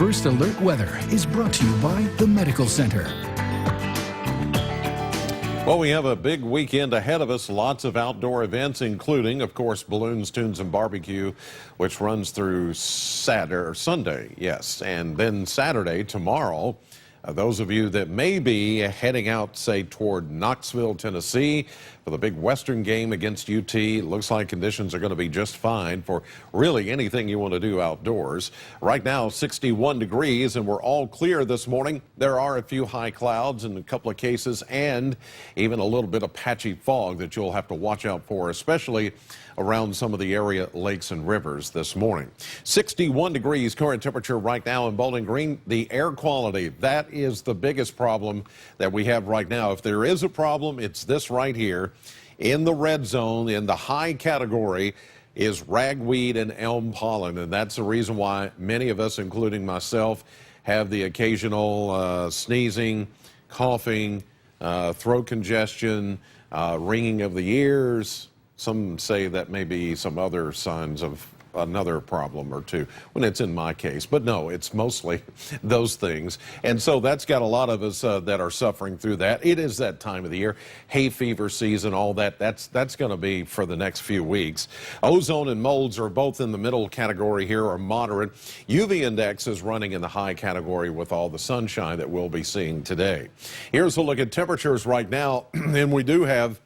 First Alert Weather is brought to you by the Medical Center. Well, we have a big weekend ahead of us. Lots of outdoor events, including, of course, Balloons, Tunes, and Barbecue, which runs through Sunday, yes. And then Saturday, tomorrow, those of you that may be heading out, say, toward Knoxville, Tennessee, for the big Western game against UT, it looks like conditions are going to be just fine for really anything you want to do outdoors. Right now, 61 degrees, and we're all clear this morning. There are a few high clouds in a couple of cases, and even a little bit of patchy fog that you'll have to watch out for, especially around some of the area lakes and rivers this morning. 61 degrees current temperature right now in Bowling Green. The air quality, that is the biggest problem that we have right now. If there is a problem, it's this right here. In the red zone, in the high category, is ragweed and elm pollen, and that's the reason why many of us, including myself, have the occasional sneezing, coughing, throat congestion, ringing of the ears. Some say that may be some other signs of another problem or two when it's in my case. But no, it's mostly those things. And so that's got a lot of us that are suffering through that. It is that time of the year, hay fever season, all that. That's going to be for the next few weeks. Ozone and molds are both in the middle category here, or moderate. UV index is running in the high category with all the sunshine that we'll be seeing today. Here's a look at temperatures right now, and we do have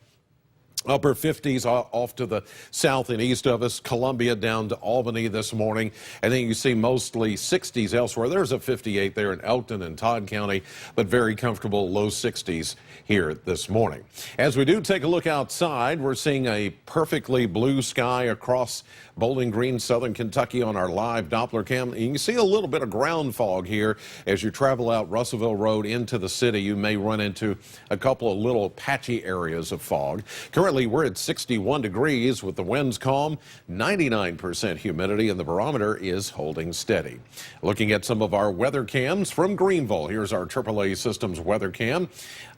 upper 50s off to the south and east of us, Columbia down to Albany this morning, and then you see mostly 60s elsewhere. There's a 58 there in Elkton and Todd County, but very comfortable low 60s here this morning. As we do take a look outside, we're seeing a perfectly blue sky across Bowling Green, southern Kentucky on our live Doppler cam. You can see a little bit of ground fog here as you travel out Russellville Road into the city. You may run into a couple of little patchy areas of fog. Currently, we're at 61 degrees with the winds calm, 99% humidity, and the barometer is holding steady. Looking at some of our weather cams from Greenville. Here's our AAA Systems weather cam.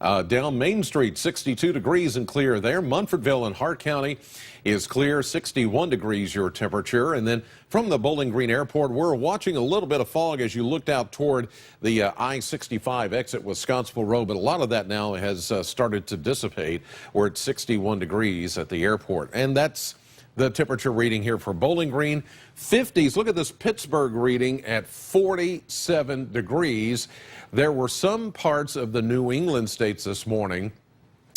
Down Main Street, 62 degrees and clear there. Munfordville and Hart County is clear, 61 degrees your temperature. And then from the Bowling Green Airport, we're watching a little bit of fog as you looked out toward the I-65 exit Wisconsin Road, but a lot of that now has started to dissipate. We're at 61 degrees at the airport, and that's the temperature reading here for Bowling Green. 50s, look at this Pittsburgh reading at 47 degrees. There were some parts of the New England states this morning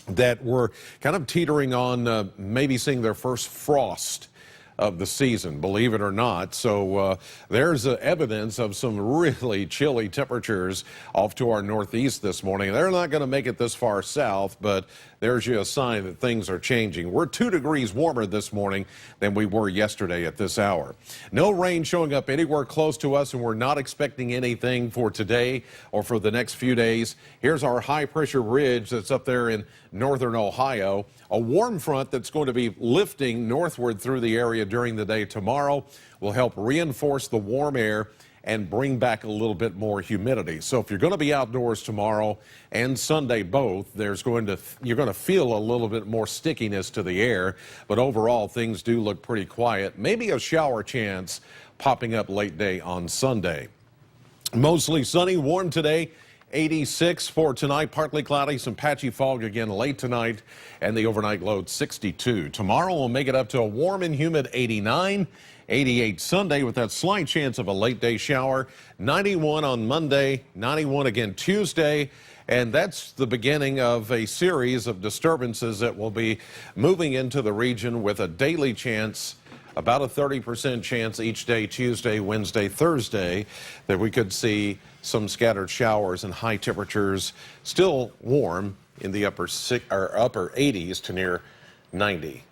that were kind of teetering on maybe seeing their first frost of the season, believe it or not. So there's evidence of some really chilly temperatures off to our northeast this morning. They're not going to make it this far south, but there's you a sign that things are changing. We're 2 degrees warmer this morning than we were yesterday at this hour. No rain showing up anywhere close to us, and we're not expecting anything for today or for the next few days. Here's our high-pressure ridge that's up there in northern Ohio. A warm front that's going to be lifting northward through the area during the day tomorrow will help reinforce the warm air and bring back a little bit more humidity. So if you're going to be outdoors tomorrow and Sunday both, you're going to feel a little bit more stickiness to the air, but overall things do look pretty quiet. Maybe a shower chance popping up late day on Sunday. Mostly sunny, warm today. 86 for tonight, partly cloudy, some patchy fog again late tonight, and the overnight low 62. Tomorrow we'll make it up to a warm and humid 89. 88 Sunday with that slight chance of a late day shower. 91 on Monday, 91 again Tuesday. And that's the beginning of a series of disturbances that will be moving into the region with a daily chance, about a 30% chance each day, Tuesday, Wednesday, Thursday, that we could see some scattered showers and high temperatures, still warm in the upper 80s to near 90 degrees.